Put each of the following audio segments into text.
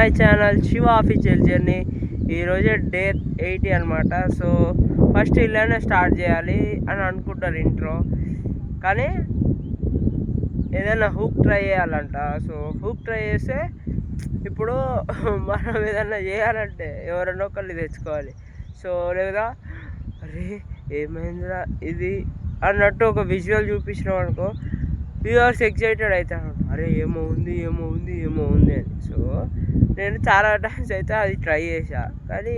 My channel Shiva official journey. ఈరోజే day 80 అనమాట. So first ఇలానే స్టార్ట్ చేయాలి అని అనుకుంటారు ఇంట్రో, కానీ ఏదైనా హుక్ ట్రై చేయాలంట. సో హుక్ ట్రై చేస్తే ఇప్పుడు మనం ఏదైనా చేయాలంటే ఎవరైనా ఒకళ్ళు తెచ్చుకోవాలి. సో లేదా అరే ఏమైందిరా ఇది అన్నట్టు ఒక విజువల్ చూపించినాం అనుకో, వ్యూవర్స్ ఎక్సైటెడ్ అవుతారు, అరే ఏమో ఉంది అని. సో నేను చాలా టైమ్స్ అయితే అది ట్రై చేశా, కానీ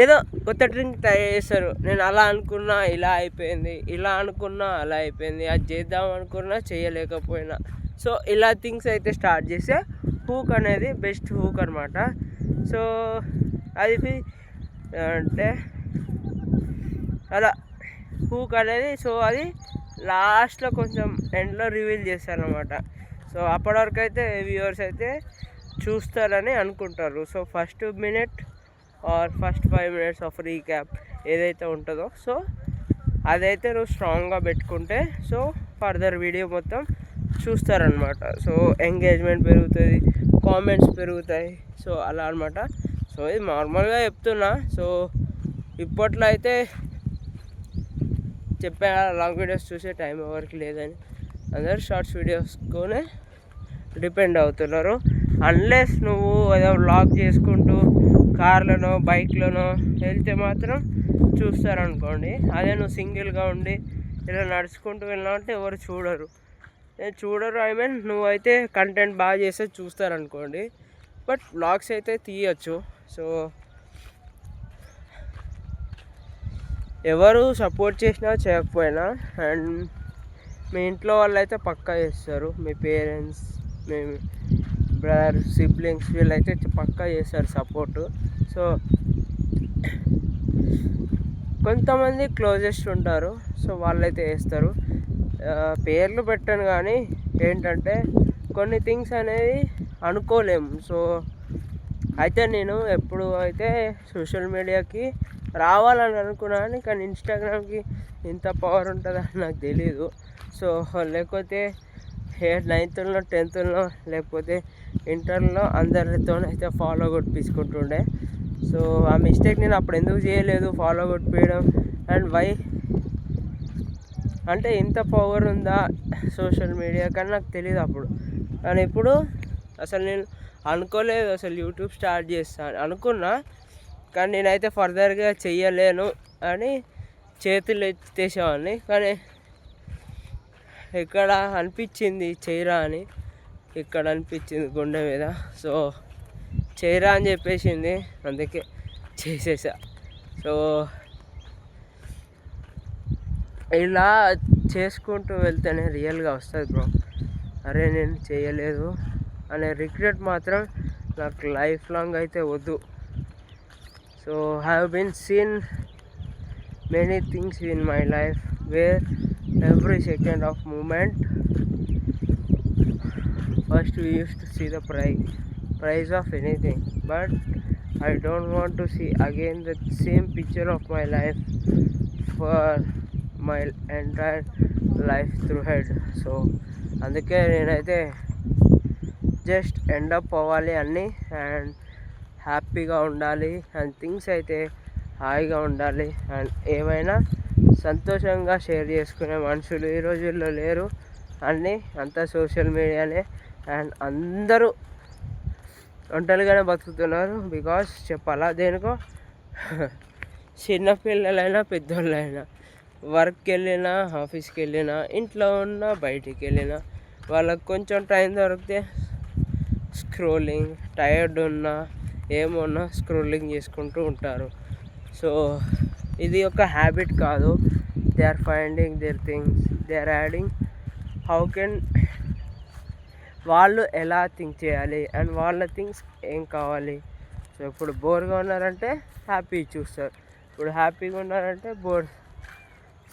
ఏదో కొత్త డ్రింక్ ట్రై చేస్తారు. నేను అలా అనుకున్నా ఇలా అయిపోయింది, ఇలా అనుకున్నా అలా అయిపోయింది, అది చేద్దాం అనుకున్నా చేయలేకపోయినా. సో ఇలా థింగ్స్ అయితే స్టార్ట్ చేస్తే హూక్ అనేది బెస్ట్ హూక్ అనమాట. సో అది అంటే అలా హూక్ అనేది, సో అది లాస్ట్లో కొంచెం ఎండ్లో రివీల్ చేస్తారనమాట. సో అప్పటి వరకు అయితే వ్యూవర్స్ అయితే చూస్తారని అనుకుంటారు. So first minute or first 5 minutes of recap ఏదైతే ఉంటుందో, సో అదైతే నువ్వు స్ట్రాంగ్గా పెట్టుకుంటే సో ఫర్దర్ వీడియో మొత్తం చూస్తారనమాట. సో ఎంగేజ్మెంట్ పెరుగుతుంది, కామెంట్స్ పెరుగుతాయి. సో అలా అనమాట. సో ఇది నార్మల్గా చెప్తున్నా. సో ఇప్పట్లో అయితే చెప్పా, లాంగ్ వీడియోస్ చూసే టైం ఎవరికి లేదని అందరు షార్ట్స్ వీడియోస్కోనే డిపెండ్ అవుతున్నారు. అన్లెస్ నువ్వు ఏదో వ్లాగ్ చేసుకుంటూ కార్లోనో బైక్లోనో వెళ్తే మాత్రం చూస్తారనుకోండి. అదే నువ్వు సింగిల్గా ఉండి ఇలా నడుచుకుంటూ వెళ్ళామంటే ఎవరు చూడరు. ఐ మీన్ నువ్వైతే కంటెంట్ బాగా చేస్తే చూస్తారనుకోండి, బట్ వ్లాగ్స్ అయితే తీయచ్చు. సో ఎవరు సపోర్ట్ చేసినా చేయకపోయినా, అండ్ మీ ఇంట్లో వాళ్ళు అయితే పక్కా చేస్తారు, మీ పేరెంట్స్, మీ బ్రదర్, సిబ్లింగ్స్ వీళ్ళైతే పక్కా చేస్తారు సపోర్టు. సో కొంతమంది క్లోజెస్ట్ ఉంటారు, సో వాళ్ళైతే వేస్తారు. పేర్లు పెట్టను, కానీ ఏంటంటే కొన్ని థింగ్స్ అనేవి అనుకోలేము. సో అయితే నేను ఎప్పుడు అయితే సోషల్ మీడియాకి రావాలని అనుకున్నాను, కానీ ఇన్స్టాగ్రామ్కి ఇంత పవర్ ఉంటుందని నాకు తెలీదు. సో లేకపోతే 9th 10th లేకపోతే ఇంటర్లో అందరితో అయితే ఫాలో కొట్టించుకుంటుండే. సో ఆ మిస్టేక్ నేను అప్పుడు ఎందుకు చేయలేదు, ఫాలో కొట్టిపోయడం. అండ్ వై అంటే ఇంత పవర్ ఉందా సోషల్ మీడియా కానీ నాకు తెలియదు అప్పుడు. కానీ ఇప్పుడు అసలు నేను అనుకోలేదు అసలు యూట్యూబ్ స్టార్ట్ చేస్తాను అనుకున్నా, కానీ నేనైతే ఫర్దర్గా చెయ్యలేను అని చేతులు ఎత్తేసేవాడిని. కానీ ఇక్కడ అనిపించింది చేయరా అని, ఇక్కడ అనిపించింది గుండె మీద. సో చేయరా అని చెప్పేసింది, అందుకే చేసేసా. సో ఇలా చేసుకుంటూ వెళ్తేనే రియల్గా వస్తుంది బ్రో. అరే నేను చేయలేదు అనే రిగ్రెట్ మాత్రం నాకు లైఫ్ లాంగ్ అయితే వద్దు. So have been seen many things in my life where every second of movement, first we used to see the price of anything, but I don't want to see again the same picture of my life for my entire life through head. So అందుకే నేనైతే just end up అవ్వాలి అన్నీ, and హ్యాపీగా ఉండాలి, and things అయితే హాయిగా ఉండాలి, and ఏమైనా సంతోషంగా షేర్ చేసుకునే మనుషులు ఈ రోజుల్లో లేరు. అన్నీ అంతా సోషల్ మీడియానే, అండ్ అందరూ ఒంటరిగానే బతుకుతున్నారు. బికాస్ చెప్పాలా దేనికో, చిన్నపిల్లలైనా పెద్దోళ్ళైనా, వర్క్కి వెళ్ళినా ఆఫీస్కి వెళ్ళినా ఇంట్లో ఉన్నా బయటికి వెళ్ళినా వాళ్ళకి కొంచెం టైం దొరికితే స్క్రోలింగ్, టైర్డ్ ఉన్నా ఏమున్నా స్క్రోలింగ్ చేసుకుంటూ ఉంటారు. సో ఇది ఒక హ్యాబిట్ కాదు. They are finding their things, they are adding how can వాళ్ళు ఎలా థింక్ చేయాలి అండ్ వాళ్ళ థింగ్స్ ఏం కావాలి. సో ఇప్పుడు బోర్గా ఉన్నారంటే హ్యాపీ చూస్తారు, ఇప్పుడు హ్యాపీగా ఉన్నారంటే బోర్,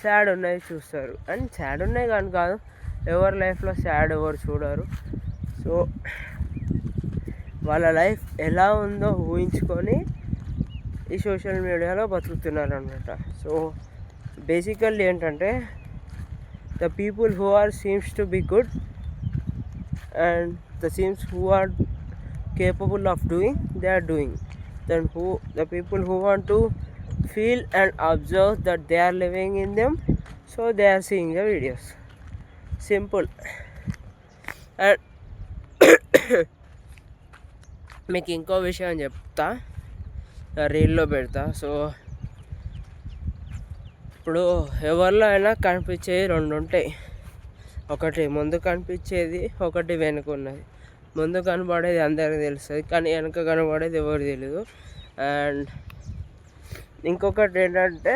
సాడ్ ఉన్నాయి చూస్తారు. అండ్ సాడ్ ఉన్నాయి కానీ కాదు, ఎవరి లైఫ్లో సాడ్ ఎవరు చూడరు. సో వాళ్ళ లైఫ్ ఎలా ఉందో ఊహించుకొని ఈ సోషల్ మీడియాలో బతుకుతున్నారు అనమాట. సో బేసికల్లీ ఏంటంటే the people who are seems to be good and the seems who are capable of doing, they are doing. Then the people who want to feel and observe that they are living in them, so they are seeing the videos. Simple. And మీకు ఇంకో విషయం చెప్తా, రీల్లో పెడతా. So ఇప్పుడు ఎవరిలో అయినా కనిపించేవి రెండు ఉంటాయి. ఒకటి ముందు కనిపించేది, ఒకటి వెనుక ఉన్నది. ముందు కనబడేది అందరికీ తెలుస్తుంది, కానీ వెనక కనబడేది ఎవరు తెలియదు. అండ్ ఇంకొకటి ఏంటంటే,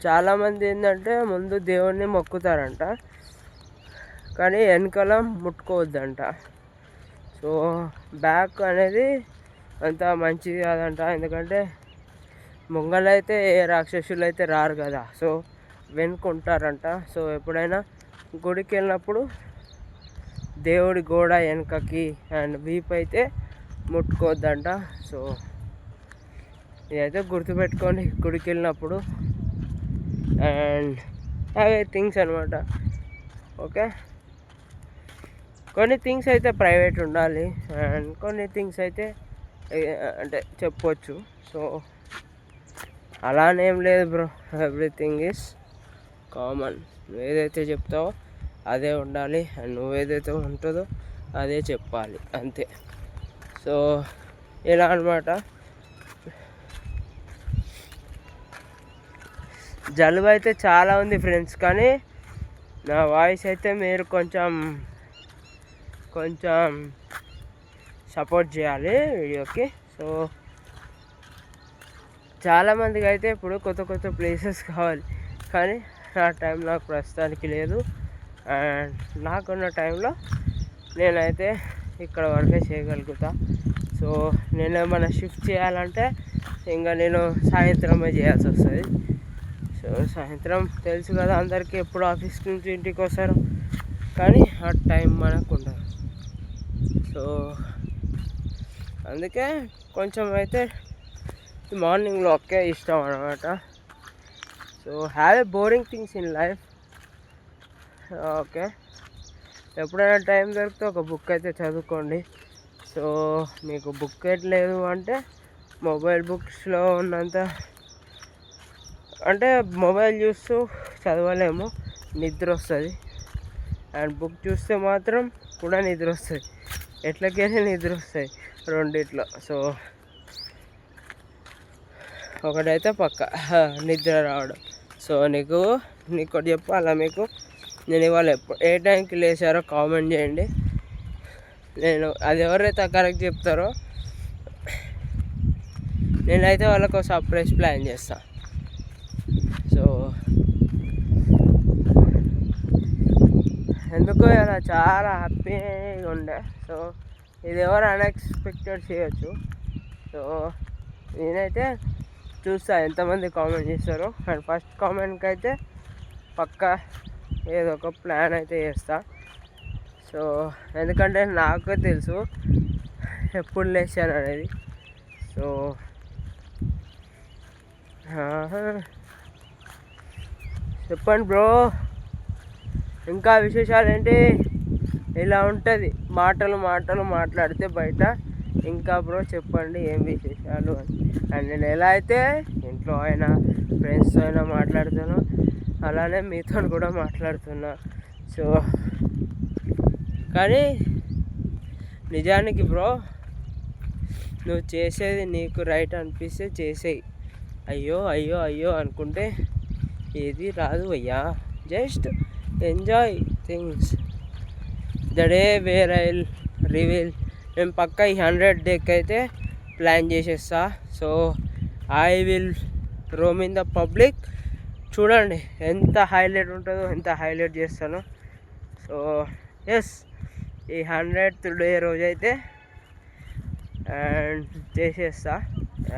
చాలామంది ఏంటంటే ముందు దేవుణ్ణి మొక్కుతారంట, కానీ వెనకాల ముట్టుకోవద్దంట. సో బ్యాక్ అనేది అంత మంచిది కాదంట, ఎందుకంటే ముంగలైతే ఏ రాక్షసులు అయితే రారు కదా, సో వెనుకుంటారంట. సో ఎప్పుడైనా గుడికి వెళ్ళినప్పుడు దేవుడి గోడ వెనకకి అండ్ వీపు అయితే ముట్టుకోవద్దంట. సో ఇదైతే గుర్తుపెట్టుకోండి గుడికి వెళ్ళినప్పుడు. అండ్ అవే థింగ్స్ అనమాట. ఓకే, కొన్ని థింగ్స్ అయితే ప్రైవేట్ ఉండాలి, అండ్ కొన్ని థింగ్స్ అయితే అంటే చెప్పొచ్చు. సో అలానేం లేదు బ్రో, ఎవ్రీథింగ్ ఈజ్ కామన్. నువ్వు ఏదైతే చెప్తావో అదే ఉండాలి, అండ్ నువ్వేదైతే ఉంటుందో అదే చెప్పాలి, అంతే. సో ఇలా అనమాట. జలుబు అయితే చాలా ఉంది ఫ్రెండ్స్, కానీ నా వాయిస్ అయితే మీరు కొంచెం సపోర్ట్ చేయాలి వీడియోకి. సో చాలామందికి అయితే ఇప్పుడు కొత్త ప్లేసెస్ కావాలి, కానీ నా టైం నాకు ప్రస్తుతానికి లేదు. అండ్ నాకున్న టైంలో నేనైతే ఇక్కడ వరకే చేయగలుగుతా. సో నేను ఏమైనా షిఫ్ట్ చేయాలంటే ఇంకా నేను సాయంత్రమే చేయాల్సి వస్తుంది. సో సాయంత్రం తెలుసు కదా అందరికీ, ఎప్పుడు ఆఫీస్ నుంచి ఇంటికి వస్తారు, కానీ ఆ టైం మనకు ఉండదు. సో అందుకే కొంచెం అయితే మార్నింగ్లో ఒకే ఇష్టం అనమాట. So have a boring things in life. Okay, ఎప్పుడైనా టైం దొరికితే ఒక బుక్ అయితే చదువుకోండి. సో మీకు బుక్ లేదు అంటే మొబైల్ బుక్స్లో ఉన్నంత, అంటే మొబైల్ చూస్తూ చదవలేము, నిద్ర వస్తుంది. అండ్ బుక్ చూస్తే మాత్రం కూడా నిద్ర వస్తుంది, ఎట్లకైనా నిద్ర వస్తుంది రెండిట్లో. సో ఒకటైతే పక్క నిద్ర రావడం. సో నీకు ఒకటి చెప్పాలా మీకు, నేను ఇవాళ ఏ టైంకి లేచారో కామెంట్ చేయండి. నేను అది ఎవరైతే కరెక్ట్ చెప్తారో నేనైతే వాళ్ళకు సర్ప్రైజ్ ప్లాన్ చేస్తాను. సో ఎందుకో ఇలా చాలా హ్యాపీగా ఉండే. సో ఇది ఎవరు అన్ఎక్స్పెక్టెడ్ చేయొచ్చు. సో నేనైతే చూస్తా ఎంతమంది కామెంట్ చేస్తారో, అండ్ ఫస్ట్ కామెంట్కి అయితే పక్కా ఏదో ఒక ప్లాన్ అయితే చేస్తా. సో ఎందుకంటే నాకు తెలుసు ఎప్పుడు లేచాను అనేది. సో చెప్పండి బ్రో, ఇంకా విశేషాలు ఏంటి? ఇలా ఉంటుంది, మాటలు మాట్లాడితే బయట. ఇంకా బ్రో చెప్పండి ఏం విశేషాలు అని. అండ్ నేను ఎలా అయితే ఇంట్లో అయినా ఫ్రెండ్స్తో అయినా మాట్లాడుతాను, అలానే మీతో కూడా మాట్లాడుతున్నా. సో కానీ నిజానికి బ్రో, నువ్వు చేసేది నీకు రైట్ అనిపిస్తే చేసేయి. అయ్యో అనుకుంటే ఏది రాదు అయ్యా. Just enjoy things. The day where I reveal. నేను పక్కా ఈ 100 డేకి అయితే ప్లాన్ చేసేస్తా. So I will Rome in the public. చూడండి ఎంత హైలైట్ ఉంటుందో, ఎంత హైలైట్ చేస్తానో. సో ఎస్, ఈ 100th డే రోజైతే అండ్ చేసేస్తా.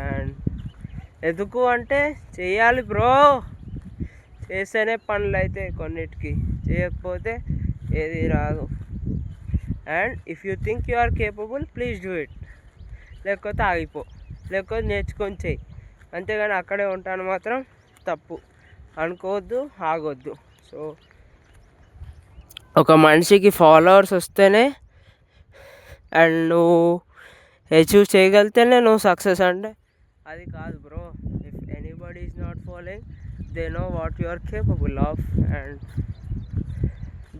అండ్ ఎందుకు అంటే చేయాలి బ్రో, చేస్తేనే పనులు అయితే కొన్నిటికి, చేయకపోతే ఏది రాదు. And if you think you are capable, please do it. లేకపోతే ఆగిపో, లేకపోతే నేర్చుకొని చెయ్యి. అంతేగాని అక్కడే ఉంటాను మాత్రం తప్పు అనుకోవద్దు, ఆగొద్దు. సో ఒక మనిషికి ఫాలోవర్స్ వస్తేనే అండ్ నువ్వు అచీవ్ చేయగలితేనే నువ్వు సక్సెస్ అంటే అది కాదు bro. If anybody is not following, they know what you are capable of and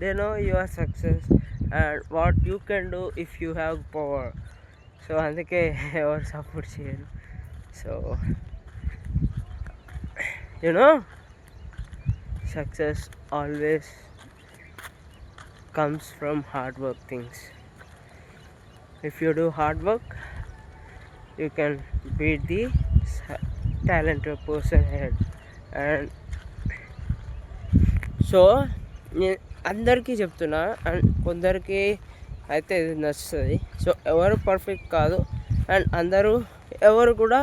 they know your success and what you can do if you have power. So అందుకే ఎవరు support చేయరు. So you know success always comes from hard work things. If you do hard work, you can beat the talented person ahead. And so నేను అందరికీ చెప్తున్నా and కొందరికి అయితే ఇది నచ్చుతుంది. సో ఎవరు పర్ఫెక్ట్ కాదు అండ్ ఎవరు కూడా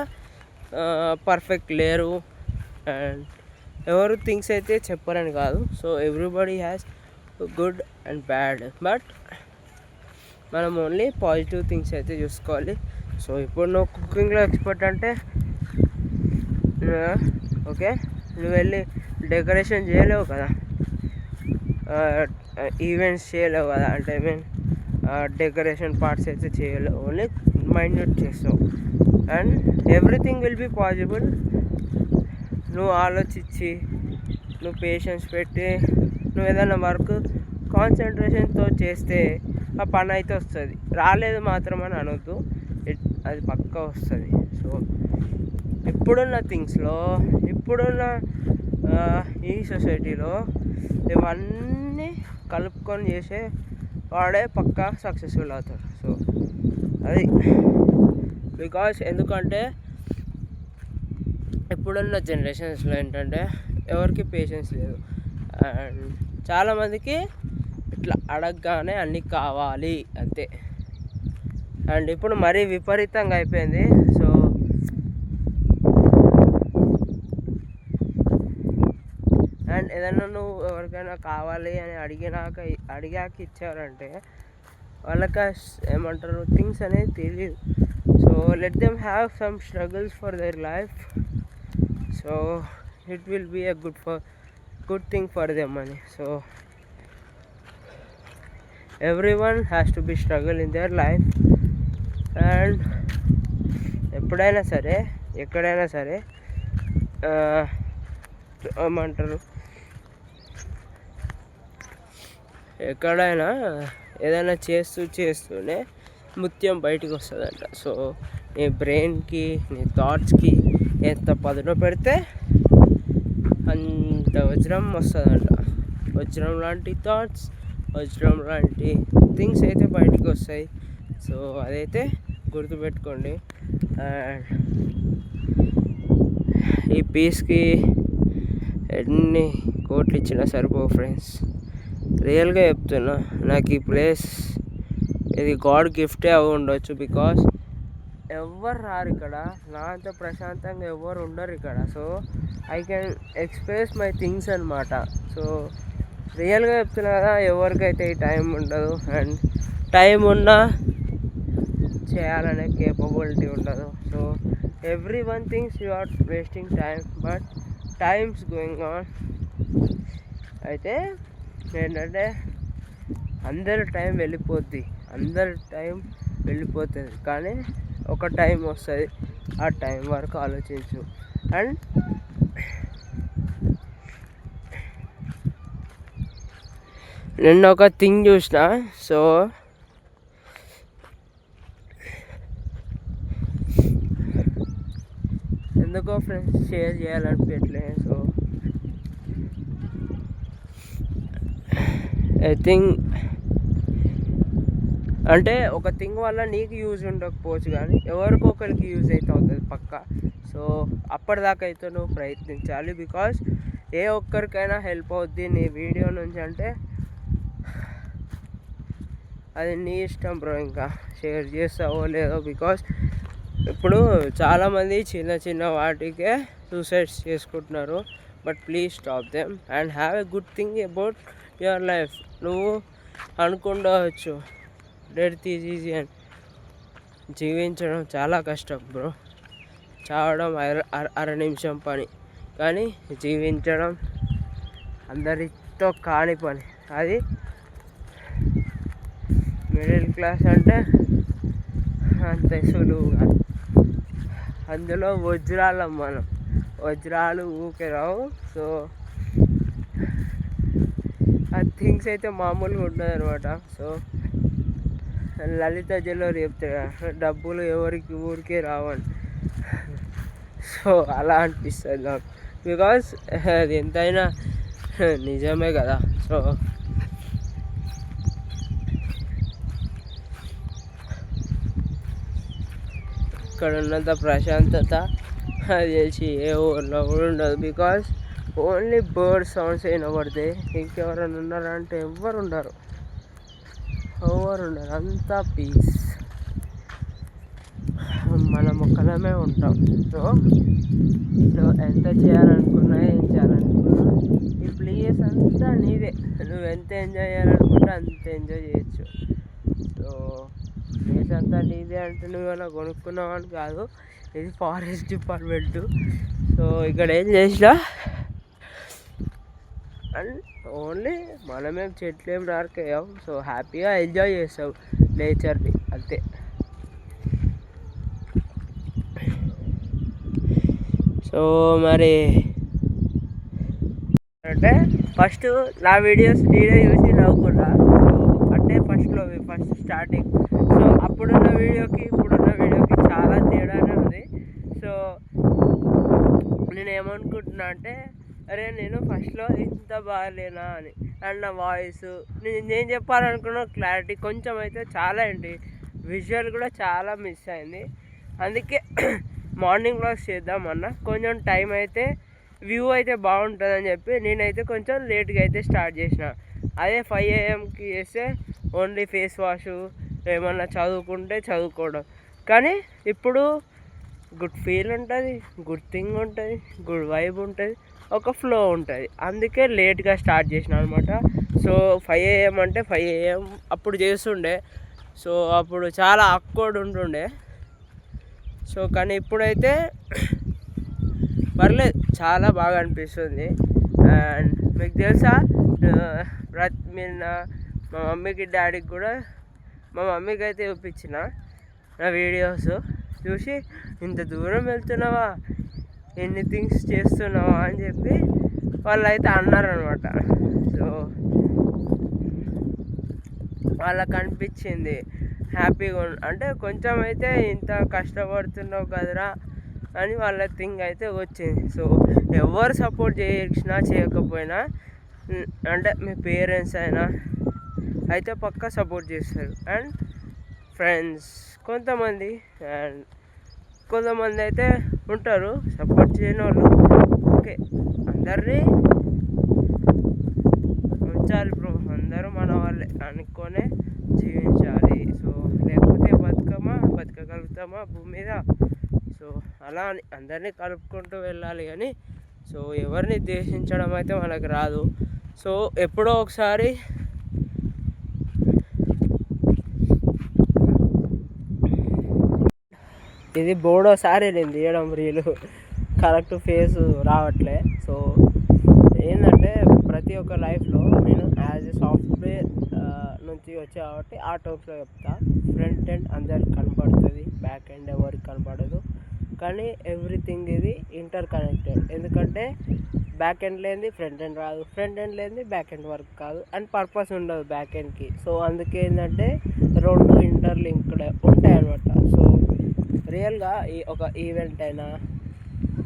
పర్ఫెక్ట్ లేరు అండ్ ఎవరు థింగ్స్ అయితే చెప్పరని కాదు. So everybody has good and bad, but మనం ఓన్లీ పాజిటివ్ థింగ్స్ అయితే చూసుకోవాలి. సో ఇప్పుడు నువ్వు కుకింగ్లో ఎక్స్పర్ట్ అంటే ఓకే, నువ్వు వెళ్ళి డెకరేషన్ చేయలేవు కదా, ఈవెంట్స్ చేయలేవు కదా, అంటే ఐ మీన్ డెకరేషన్ పార్ట్స్ అయితే చేయలేవు, ఓన్లీ మైన్యూట్ చేస్తావు. And everything will be possible. నువ్వు ఆలోచించి, నువ్వు పేషెన్స్ పెట్టి, నువ్వు ఏదైనా వర్క్ కాన్సన్ట్రేషన్తో చేస్తే ఆ పని అయితే వస్తుంది. రాలేదు మాత్రం అని అనొద్దు, అది పక్కా వస్తుంది. సో ఇప్పుడున్న థింగ్స్లో, ఇప్పుడున్న ఈ సొసైటీలో ఇవన్నీ కలుపుకొని చేసే వాడే పక్కా సక్సెస్ఫుల్ అవుతాడు. సో అది బికాస్ ఎందుకంటే ఇప్పుడున్న జనరేషన్స్లో ఏంటంటే ఎవరికి పేషెన్స్ లేదు అండ్ చాలామందికి ఇట్లా అడగగానే అన్నీ కావాలి అంతే. అండ్ ఇప్పుడు మరీ విపరీతంగా అయిపోయింది. సో అండ్ ఏదైనా నువ్వు ఎవరికైనా కావాలి అని అడిగాక ఇచ్చారంటే వాళ్ళకి ఏమంటారు థింగ్స్ అనేది తెలియదు. So let them have some struggles for their life. So it will be a good thing for them money. So everyone has to be struggle in their life and ఎప్పుడైనా సరే ఎక్కడైనా సరే ఏమంటారు, ఎక్కడైనా ఏదైనా చేస్తూనే ముత్యం బయటికి వస్తుందంట. సో నీ బ్రెయిన్కి, నీ థాట్స్కి ఎంత పదును పెడితే అంత వజ్రం వస్తుందంట. వజ్రం లాంటి థాట్స్, వజ్రం లాంటి థింగ్స్ అయితే బయటికి వస్తాయి. సో అదైతే గుర్తుపెట్టుకోండి. అండ్ ఈ పీస్కి ఎన్ని కోట్లు ఇచ్చినా సరిపోవు ఫ్రెండ్స్, రియల్గా చెప్తున్నా. నాకు ఈ ప్లేస్ ఇది గాడ్ గిఫ్టే అవి ఉండొచ్చు. బికాస్ ఎవరు రారు ఇక్కడ, నా అంత ప్రశాంతంగా ఎవరు ఉండరు ఇక్కడ. So I can express my things అనమాట. సో రియల్గా చెప్తున్నా కదా, ఎవరికైతే ఈ టైం ఉండదు అండ్ టైం ఉన్నా చేయాలనే కేపబిలిటీ ఉండదు. So every one things you are wasting time, but time's going on. అయితే ఏంటంటే అందరి టైం వెళ్ళిపోద్ది, కానీ ఒక టైం వస్తుంది, ఆ టైం వరకు ఆలోచించు. అండ్ నిన్న ఒక థింగ్ చూసిన, సో ఎందుకో ఫ్రెండ్స్ షేర్ చేయాలనిపించట్లే. సో ఐ థింక్ అంటే ఒక థింగ్ వల్ల నీకు యూజ్ ఉండకపోవచ్చు కానీ ఎవరికొకరికి యూజ్ అయితే అవుతుంది పక్కా. సో అప్పటిదాకా అయితే నువ్వు ప్రయత్నించాలి. బికాస్ ఏ ఒక్కరికైనా హెల్ప్ అవుద్ది నీ వీడియో నుంచి అంటే అది నీ ఇష్టం బ్రో, ఇంకా షేర్ చేస్తావో లేదో. బికాస్ ఇప్పుడు చాలామంది చిన్న వాటికే సూసైడ్స్ చేసుకుంటున్నారు. But please stop them and have a good thing about your life. నువ్వు అనుకుండవచ్చు డెత్ ఈజ్ ఈజీ అని, జీవించడం చాలా కష్టం బ్రో. చావడం అర నిమిషం పని, కానీ జీవించడం అందరితో కాని పని. అది మిడిల్ క్లాస్ అంటే అంత సులువుగా, అందులో వజ్రాలం మనం, వజ్రాలు ఊకే రావు. సో ఆ థింగ్స్ అయితే మామూలుగా ఉంటుంది అనమాట. సో లలిత జల్లూరు చెప్తాడు డబ్బులు ఎవరికి ఊరికే రావని. సో అలా అనిపిస్తుంది నాకు, బికాస్ అది ఎంతైనా నిజమే కదా. సో ఇక్కడ ఉన్నంత ప్రశాంతత అది చేసి ఏ ఊర్లో కూడా ఉండదు. బికాస్ ఓన్లీ బర్డ్ సౌండ్స్ వినబడితే ఇంకెవరైనా ఉన్నారంటే ఎవరు ఉండరు, అంతా పీస్. మనం ఒక్కలమే ఉంటాం. సో ఎంత చేయాలనుకున్నా, ఏం చేయాలనుకున్నా ఈ ప్లేస్ అంతా నీదే. నువ్వు ఎంత ఎంజాయ్ చేయాలనుకుంటే అంత ఎంజాయ్ చేయొచ్చు. సో ప్లేస్ అంతా నీదే అంటే నువ్వు ఏమైనా కొనుక్కున్నావు అని కాదు, ఇది ఫారెస్ట్ డిపార్ట్మెంట్. సో ఇక్కడ ఏం చేసినా అండ్ ఓన్లీ మనమేం చెట్లు ఏం నరికేయం. సో హ్యాపీగా ఎంజాయ్ చేస్తాం నేచర్ని, అంతే. సో మరి అంటే ఫస్ట్ నా వీడియోస్ నేనే చూసి నవ్వుకున్నా. అంటే ఫస్ట్ స్టార్టింగ్. సో అప్పుడున్న వీడియోకి ఇప్పుడున్న వీడియోకి చాలా తేడానే ఉంది. సో నేను ఏమనుకుంటున్నా అంటే, అరే నేను ఫస్ట్లో ఇంత బాగాలేనా అని. అండ్ నా వాయిస్, నేను చెప్పాలనుకున్న క్లారిటీ కొంచెం అయితే చాలా ఏంటి, విజువల్ కూడా చాలా మిస్ అయింది. అందుకే మార్నింగ్ వ్లాగ్స్ చేద్దామన్నా, కొంచెం టైం అయితే వ్యూ అయితే బాగుంటుందని చెప్పి నేనైతే కొంచెం లేట్గా అయితే స్టార్ట్ చేసిన. అదే 5 AM చేస్తే ఓన్లీ ఫేస్ వాష్, ఏమన్నా చదువుకుంటే చదువుకోవడం. కానీ ఇప్పుడు గుడ్ ఫీల్ ఉంటుంది, గుడ్ థింగ్ ఉంటుంది, గుడ్ వైబ్ ఉంటుంది, ఒక ఫ్లో ఉంటుంది. అందుకే లేట్గా స్టార్ట్ చేసిన అనమాట. సో 5 AM అంటే 5 AM అప్పుడు చేస్తుండే. సో అప్పుడు చాలా ఆక్వర్డ్ ఉంటుండే. సో కానీ ఇప్పుడైతే పర్లేదు, చాలా బాగా అనిపిస్తుంది. అండ్ మీకు తెలుసా, నిన్న మా మమ్మీకి డాడీకి కూడా, మా మమ్మీకి అయితే చూపించిన నా వీడియోస్ చూసి, ఇంత దూరం వెళ్తున్నావా, ఎన్ని థింగ్స్ చేస్తున్నావా అని చెప్పి వాళ్ళు అయితే అన్నారనమాట. సో వాళ్ళకి అనిపించింది హ్యాపీగా, అంటే కొంచెం అయితే ఇంత కష్టపడుతున్నావు కదరా అని వాళ్ళ థింగ్ అయితే వచ్చింది. సో ఎవరు సపోర్ట్ చేసినా చేయకపోయినా, అంటే మీ పేరెంట్స్ అయినా అయితే పక్కా సపోర్ట్ చేస్తారు. అండ్ ఫ్రెండ్స్ కొంతమంది, అండ్ కొంతమంది అయితే ఉంటారు సపోర్ట్ చేయని వాళ్ళు. ఓకే, అందరినీ ఉంచాలి బ్రో, అందరూ మన వాళ్ళే అనుకొనే జీవించాలి. సో లేకపోతే బతకగలుగుతామా భూమి మీద? సో అలా అని అందరినీ కలుపుకుంటూ వెళ్ళాలి కానీ, సో ఎవరిని ద్వేషించడం అయితే మనకు రాదు. సో ఎప్పుడో ఒకసారి ఇది బోడోసారి నేను తీయడం రీలు, కరెక్ట్ ఫేస్ రావట్లే. సో ఏంటంటే ప్రతి ఒక్క లైఫ్లో నేను యాజ్ ఎ సాఫ్ట్వేర్ నుంచి వచ్చా కాబట్టి ఆ టర్మ్స్లో చెప్తా. ఫ్రంట్ ఎండ్ అందరికి కనపడుతుంది, బ్యాక్ ఎండ్ ఎవరికి కనపడదు. కానీ ఎవ్రీథింగ్ ఇది ఇంటర్ కనెక్టెడ్. ఎందుకంటే బ్యాక్ ఎండ్ లేనిది ఫ్రంట్ ఎండ్ రాదు, ఫ్రంట్ ఎండ్ లేనిది బ్యాక్ ఎండ్ వర్క్ కాదు, అండ్ పర్పస్ ఉండదు బ్యాక్ ఎండ్కి. సో అందుకే ఏంటంటే రెండు ఇంటర్లింక్డ్ ఉంటాయి అన్నమాట. సో రియల్గా ఒక ఈవెంట్ అయినా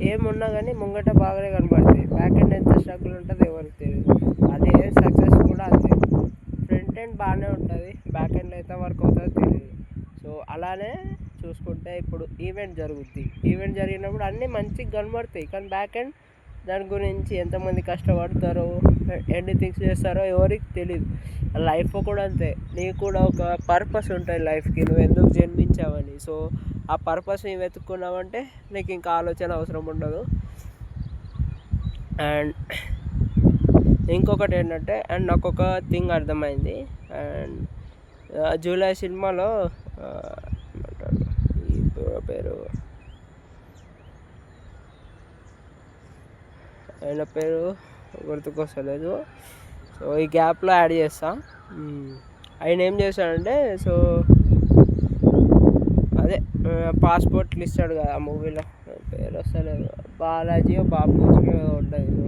ఏమున్నా కానీ ముంగట బాగానే కనపడుతుంది, బ్యాక్ ఎండ్ ఎంత స్ట్రగుల్ ఉంటుంది ఎవరికి తెలియదు. అదే సక్సెస్ కూడా అంతే, ఫ్రంట్ ఎండ్ బాగానే ఉంటుంది, బ్యాక్ ఎండ్ అయితే వర్క్ అవుతుందో తెలియదు. సో అలానే చూసుకుంటే ఇప్పుడు ఈవెంట్ జరుగుద్ది, ఈవెంట్ జరిగినప్పుడు అన్నీ మంచిగా కనబడతాయి, కానీ బ్యాక్ ఎండ్ దాని గురించి ఎంతమంది కష్టపడతారో, ఎన్ని థింగ్స్ చేస్తారో ఎవరికి తెలియదు. లైఫ్ కూడా అంతే, నీకు కూడా ఒక పర్పస్ ఉంటుంది లైఫ్కి, నువ్వు ఎందుకు జన్మించావని. సో ఆ పర్పస్ని వెతుక్కున్నావంటే నీకు ఇంకా ఆలోచన అవసరం ఉండదు. అండ్ ఇంకొకటి ఏంటంటే, అండ్ నాకు ఒక థింగ్ అర్థమైంది. అండ్ జూలై సినిమాలో ఏమంటారు ఈ పేరు, ఆయన పేరు గుర్తుకొస్తలేదు. సో ఈ గ్యాప్లో యాడ్ చేస్తా. ఆయన ఏం చేశాడంటే సో అదే పాస్పోర్ట్లు ఇస్తాడు కదా ఆ మూవీలో, పేరు వస్తలేదు, బాలాజీ బాపూజీ ఉంటుంది. సో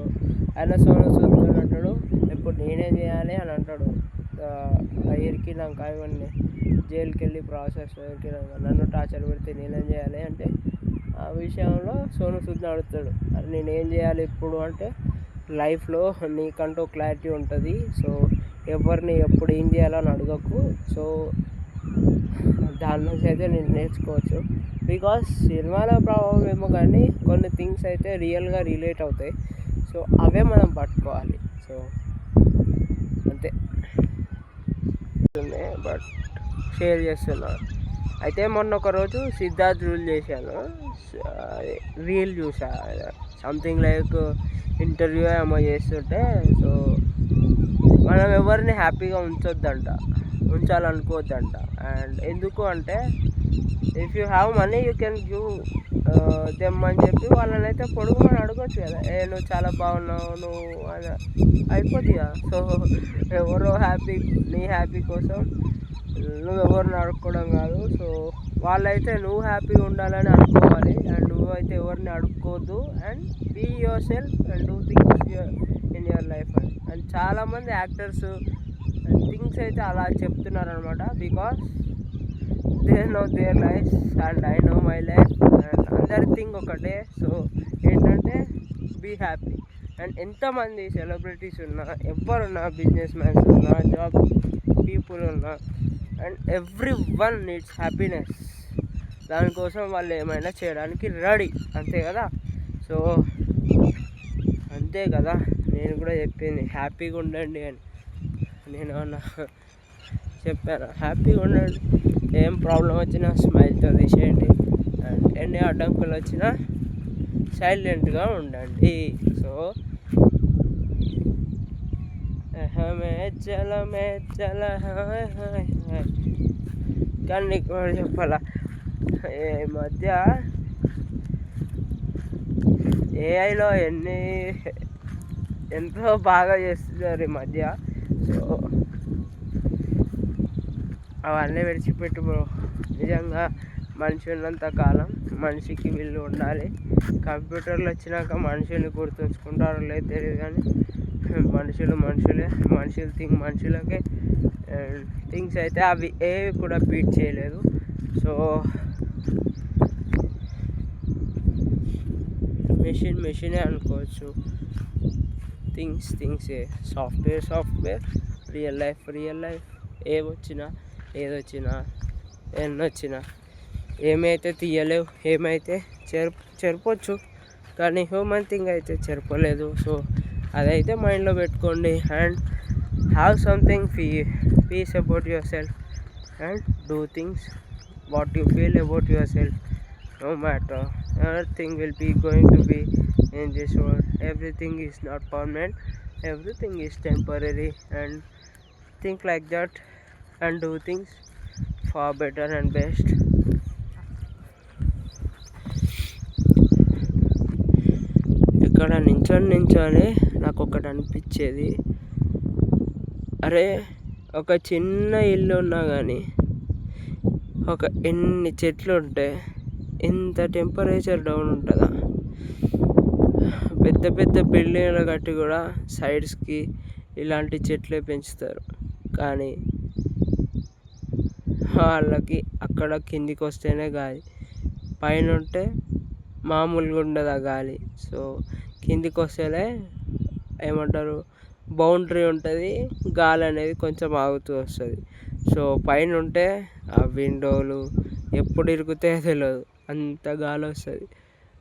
ఆయన సోను సూద్ అంటాడు ఇప్పుడు నేనేం చేయాలి అని అంటాడు. ఇరికినాక ఇవన్నీ జైలుకి వెళ్ళి ప్రాసెస్ ఇరికినాక నన్ను టార్చర్ పెడితే నేనేం చేయాలి అంటే ఆ విషయంలో సోను సూద్ని అడుగుతాడు, అది నేనేం చేయాలి ఇప్పుడు అంటే లైఫ్లో నీకంటూ క్లారిటీ ఉంటుంది. సో ఎవరిని ఎప్పుడు ఏం చేయాలని అడగకు. సో దాని నుంచి అయితే నేను నేర్చుకోవచ్చు. బికాస్ సినిమాల ప్రభావం ఏమో కానీ కొన్ని థింగ్స్ అయితే రియల్గా రిలేట్ అవుతాయి. సో అవే మనం పట్టుకోవాలి. సో అంతే, బట్ షేర్ చేస్తున్నా. అయితే మొన్న ఒకరోజు సిద్ధార్థ్ రూల్ చేశాను, రీల్ చూసా, సంథింగ్ లైక్ ఇంటర్వ్యూ ఏమో చేస్తుంటే. సో మనం ఎవరిని హ్యాపీగా ఉంచాలనుకోవద్దంట. అండ్ ఎందుకు అంటే if you have money you can give them అని చెప్పి వాళ్ళని అయితే పొడుగు మనం అడగచ్చు కదా, నువ్వు చాలా బాగున్నావు నువ్వు అని అయిపోద్ది కదా. సో ఎవరో నీ హ్యాపీ కోసం నువ్వు ఎవరిని అడుక్కోవడం కాదు. సో వాళ్ళైతే నువ్వు హ్యాపీగా ఉండాలని అనుకోవాలి, అండ్ నువ్వైతే ఎవరిని అడుక్కోవద్దు. And be your self and do things in your life. And చాలామంది యాక్టర్స్ అండ్ థింగ్స్ అయితే అలా చెప్తున్నారు అనమాట. Because they know their life and I know my life. And అందరి థింగ్ ఒకటే. సో ఏంటంటే బీ హ్యాపీ. అండ్ ఎంతమంది సెలబ్రిటీస్ ఉన్నా, ఎవరున్నా, బిజినెస్ మ్యాన్స్ ఉన్నా, జాబ్ పీపుల్ ఉన్నా, and every one needs happiness. దానికోసం వాళ్ళు ఏమైనా చేయడానికి రెడీ, అంతే కదా. సో అంతే కదా, నేను కూడా చెప్పింది హ్యాపీగా ఉండండి అని. నేను చెప్పాను హ్యాపీగా ఉండండి, ఏం ప్రాబ్లం వచ్చినా స్మైల్తో తీసేయండి, అండ్ ఎన్ని అడ్డంకులు వచ్చినా సైలెంట్గా ఉండండి. సో చల కానీ నీకు చెప్పాలా, ఈ మధ్య ఏఐలో ఎంతో బాగా చేస్తున్నారు ఈ మధ్య. సో అవన్నీ విడిచిపెట్టు బ్రో. నిజంగా మనిషి ఉన్నంత కాలం మనిషికి విలువ ఉండాలి. కంప్యూటర్లు వచ్చినాక మనుషుల్ని గుర్తుంచుకుంటారో లేదు తెలియదు, కానీ మనుషులు మనుషులకే థింగ్స్ అయితే అవి ఏవి కూడా బీట్ చేయలేదు. సో మెషినే అనుకోవచ్చు, థింగ్సే, సాఫ్ట్వేర్, రియల్ లైఫ్ ఏదొచ్చినా ఎన్నొచ్చినా ఏమైతే తీయలేవు, ఏమైతే చెరపొచ్చు, కానీ హ్యూమన్ థింగ్ అయితే చెరపలేదు. సో అదైతే మైండ్లో పెట్టుకోండి. And have something peace about your self and do things what you feel about your self. No matter, everything will be going to be in this world. Everything is not permanent, everything is temporary. And think like that and do things far better and best. ఇక్కడ నించొని నాకు ఒకటి అనిపించేది, అరే ఒక చిన్న ఇల్లు ఉన్నా కానీ ఎన్ని చెట్లు ఉంటే ఇంత టెంపరేచర్ డౌన్ ఉంటుందా? పెద్ద బిల్డింగ్లు కట్టి కూడా సైడ్స్కి ఇలాంటి చెట్లే పెంచుతారు, కానీ వాళ్ళకి అక్కడ కిందికి వస్తేనే గాలి, పైన ఉంటే మామూలుగా ఉండదు ఆ గాలి. సో కిందికి వస్తేనే ఏమంటారు, బౌండరీ ఉంటుంది, గాలి అనేది కొంచెం ఆగుతూ వస్తుంది. సో పైన ఉంటే ఆ విండోలు ఎప్పుడు ఇరుగుతాయో తెలియదు, అంత గాలి వస్తుంది.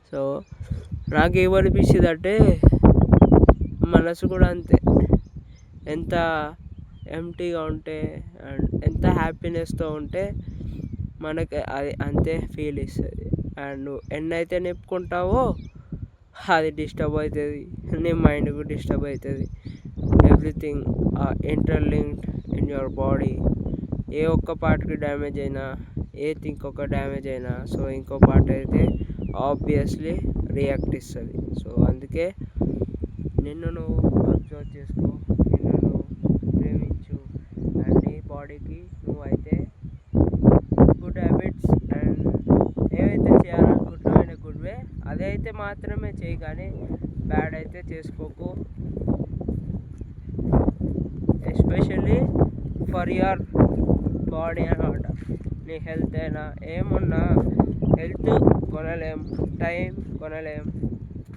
సో నాకేమనిపించింది అంటే మనసు కూడా అంతే, ఎంత ఎంప్టీగా ఉంటే అండ్ ఎంత హ్యాపీనెస్తో ఉంటే మనకి అది అంతే ఫీల్ ఇస్తుంది. అండ్ నువ్వు ఎన్నైతే నింపుకుంటావో అది డిస్టర్బ్ అవుతుంది, నీ మైండ్ కూడా డిస్టర్బ్ అవుతుంది. Everything interlinked in your body. ఏ ఒక్క పార్ట్కి డ్యామేజ్ అయినా, ఇంకొక డ్యామేజ్ అయినా, సో ఇంకో పార్ట్ అయితే ఆబ్వియస్లీ రియాక్ట్ ఇస్తుంది. సో అందుకే నిన్ను నువ్వు అబ్జర్వ్ చేసుకో, నిన్ను నువ్వు ప్రేమించు, అండ్ నీ బాడీకి మాత్రమే చేయి, కానీ బ్యాడ్ అయితే చేసుకోకు. ఎస్పెషల్లీ ఫర్ యువర్ బాడీ అన్నమాట. నీ హెల్త్ అయినా ఏమున్నా, హెల్త్ కొనలేం, టైం కొనలేం,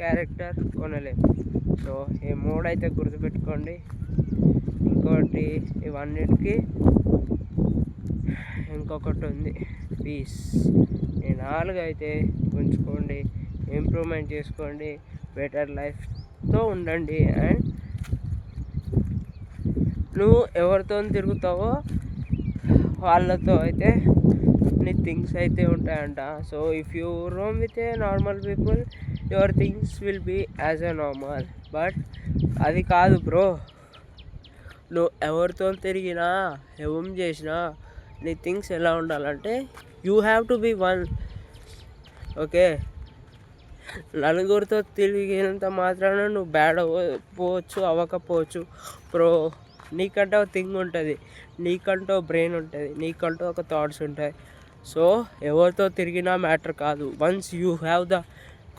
క్యారెక్టర్ కొనలేం. సో ఈ మూడైతే గుర్తుపెట్టుకోండి. ఇంకోటి ఇవన్నిటికీ ఇంకొకటి ఉంది, పీస్. ఈ 4 అయితే ఉంచుకోండి, ఇంప్రూవ్మెంట్ చేసుకోండి, బెటర్ లైఫ్తో ఉండండి. అండ్ నువ్వు ఎవరితో తిరుగుతావో వాళ్ళతో అయితే నీ థింగ్స్ అయితే ఉంటాయంట. So if you roam with a normal people, your things will be as a normal. But అది కాదు బ్రో, నువ్వు ఎవరితో తిరిగినా ఏం చేసినా నీ థింగ్స్ ఎలా ఉండాలంటే you have to be one. Okay, నలుగురితో తిరిగినంత మాత్రాన నువ్వు బ్యాడ్ పోవచ్చు, అవ్వకపోవచ్చు బ్రో. నీకంటే ఒక థింగ్ ఉంటుంది, నీకంటూ బ్రెయిన్ ఉంటుంది, నీకంటూ ఒక థాట్స్ ఉంటాయి. సో ఎవరితో తిరిగినా మ్యాటర్ కాదు. Once you have the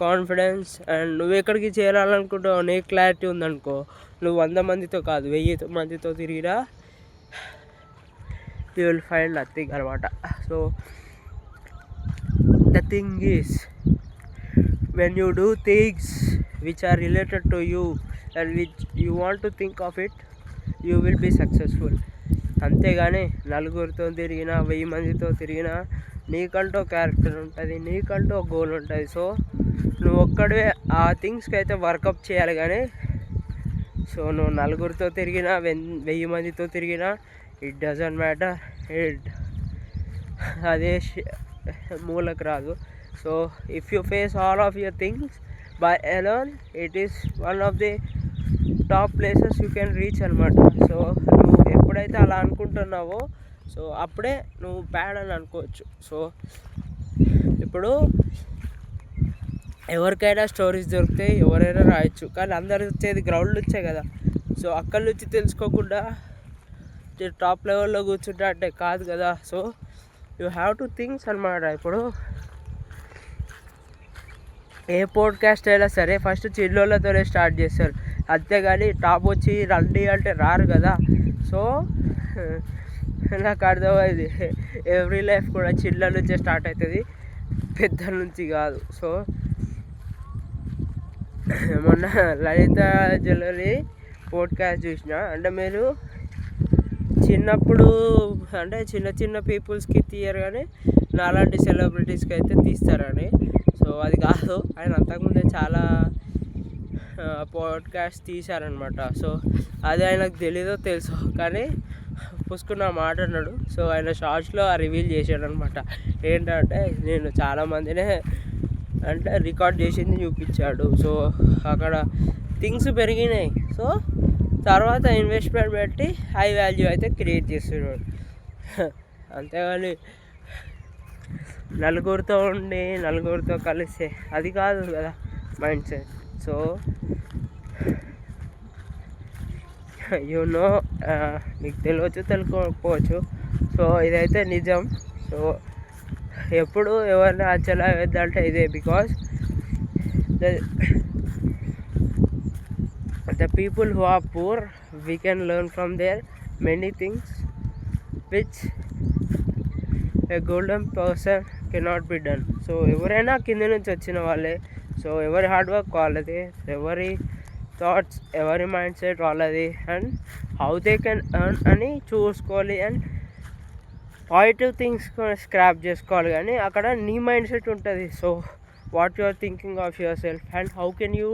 confidence and నువ్వు ఎక్కడికి చేరాలనుకుంటావు నీ క్లారిటీ ఉందనుకో, నువ్వు 100 మందితో కాదు 1000 మందితో తిరిగినా యూ విల్ ఫైండ్ నథింగ్ అనమాట. So the thing is, when you do things which are related to you and which you want to think of it, you will be successful. అంతేగాని నలుగురితో తిరిగినా 1000 మందితో తిరిగినా నీకంటూ క్యారెక్టర్ ఉంటుంది, నీకంటూ గోల్ ఉంటుంది. సో నువ్వు ఒక్కడే ఆ థింగ్స్కి అయితే వర్కప్ చేయాలి. కానీ సో నువ్వు నలుగురితో తిరిగినా 1000 మందితో తిరిగినా ఇట్ డజంట్ మ్యాటర్, అదే మూలకు రాదు. So if you face all of your things by alone, it is one of the top places you can reach అనమాట. సో నువ్వు ఎప్పుడైతే అలా అనుకుంటున్నావో సో అప్పుడే నువ్వు బ్యాడ్ అని అనుకోవచ్చు. సో ఇప్పుడు ఎవరికైనా స్టోరీస్ దొరుకుతాయి, ఎవరైనా రాయొచ్చు, కానీ అందరు వచ్చేది గ్రౌండ్ నుంచే కదా. సో అక్కడి నుంచి తెలుసుకోకుండా టాప్ లెవెల్లో కూర్చుంటా అంటే కాదు కదా. So you have to things అనమాట. ఇప్పుడు ఏ పోడ్కాస్ట్ అయినా సరే ఫస్ట్ చిన్నోళ్ళతోనే స్టార్ట్ చేస్తారు, అంతేగాని టాప్ వచ్చి రండి అంటే రారు కదా. సో నాకు అర్థమైంది, ఎవ్రీ లైఫ్ కూడా చిన్న నుంచే స్టార్ట్ అవుతుంది, పెద్ద నుంచి కాదు. సో మొన్న లలిత జ్యువెలరీ పోడ్కాస్ట్ చూసిన, అంటే మీరు చిన్నప్పుడు అంటే చిన్న పీపుల్స్కి తీయరు కానీ నాలాంటి సెలబ్రిటీస్కి అయితే తీస్తారని. సో అది కాదు, ఆయన అంతకుముందే చాలా పాడ్కాస్ట్ తీశారనమాట. సో అది ఆయనకు తెలీదో తెలుసు కానీ పుసుకున్న మాట అన్నాడు. సో ఆయన షార్ట్స్లో రివీల్ చేశాడు అనమాట. ఏంటంటే నేను చాలామందినే అంటే రికార్డ్ చేసింది చూపించాడు. సో అక్కడ థింగ్స్ పెరిగినాయి. సో తర్వాత ఇన్వెస్ట్మెంట్ పెట్టి హై వాల్యూ అయితే క్రియేట్ చేస్తున్నాడు. అంతేగాని నలుగురితో ఉండి నలుగురితో కలిస్తే అది కాదు కదా మైండ్ సెట్. సో యూనో మీకు తెలియచ్చు తెలుసుకోకపోవచ్చు. సో ఇదైతే నిజం. సో ఎప్పుడు ఎవరిని అంచనా వేద్దంటే ఇదే, because the people who are poor, we can learn from their many things which a golden person cannot be done. So ఎవరైనా కింద నుంచి వచ్చిన వాళ్ళే. సో ఎవరి హార్డ్ వర్క్ వాళ్ళది, ఎవరి థాట్స్ ఎవరి మైండ్ సెట్ వాళ్ళది, and how they can earn అని చూసుకోవాలి. అండ్ పాజిటివ్ థింగ్స్ స్క్రాప్ చేసుకోవాలి, కానీ అక్కడ నీ మైండ్ సెట్ ఉంటుంది. So what you are thinking of your self and how can you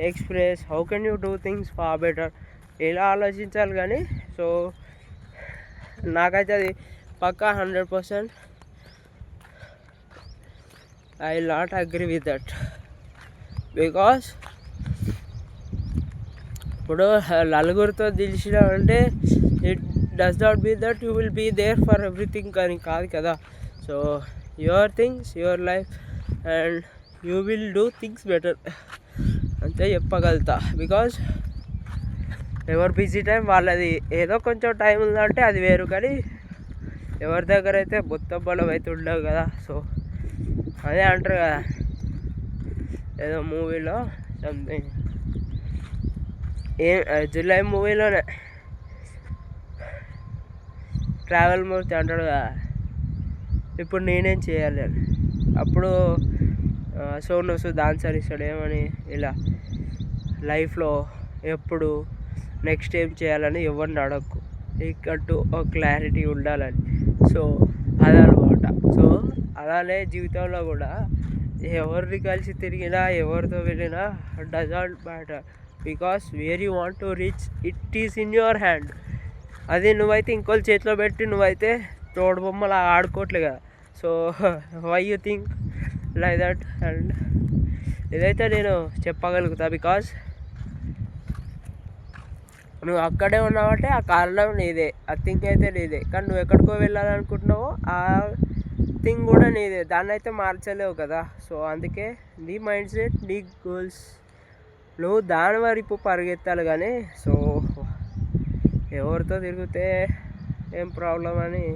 express, how can you do things far better, ఇలా ఆలోచించాలి. కానీ సో నాకైతే అది పక్కా 100% I will not agree with that. Because ఇప్పుడు నలుగురితో తెలిసినామంటే it does not be that you will be there for everything అని కాదు కదా. So your things, your life, and you will do things better అంతే చెప్పగలుగుతా. బికాజ్ ఎవరు బిజీ టైం వాళ్ళది, ఏదో కొంచెం టైం ఉందంటే అది వేరు, కానీ ఎవరి దగ్గర అయితే మొత్తం బలం అయితే ఉండవు కదా. సో అదే అంటారు కదా, ఏదో మూవీలో సంథింగ్ జూలై మూవీలోనే ట్రావెల్ మూర్తి అంటాడు కదా, ఇప్పుడు నేనేం చేయాలి అని. అప్పుడు సోను సూద్ ఆన్సర్ ఇస్తాడు ఏమని, ఇలా లైఫ్లో ఎప్పుడు నెక్స్ట్ ఏం చేయాలని ఎవరిని అడగకు, నీకంటూ ఒక క్లారిటీ ఉండాలని. సో అదనమాట. సో అలానే జీవితంలో కూడా ఎవరిని కలిసి తిరిగినా ఎవరితో వెళ్ళినా doesn't matter, because where you want to reach it is in your hand. అది నువ్వైతే ఇంకోళ్ళ చేతిలో పెట్టి నువ్వైతే తోడు బొమ్మలా ఆడుకోవట్లే కదా. So why you think like that. And ఇదైతే నేను చెప్పగలుగుతా, బికాస్ నువ్వు అక్కడే ఉన్నావంటే ఆ కారణం నీదే, ఆ థింక్ అయితే నీదే. కానీ నువ్వు ఎక్కడికో వెళ్ళాలనుకుంటున్నావో ఆ థింగ్ కూడా నీదే, దాన్ని అయితే మార్చలేవు కదా. సో అందుకే నీ మైండ్ సెట్, నీ గోల్స్, నువ్వు దాని వరకు పరిగెత్తాలి. కానీ సో ఎవరితో తిరిగితే ఏం ప్రాబ్లం అని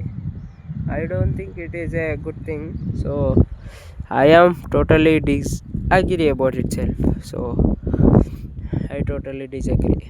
I don't think it is a good thing. So I am totally disagree about it self. So I totally disagree.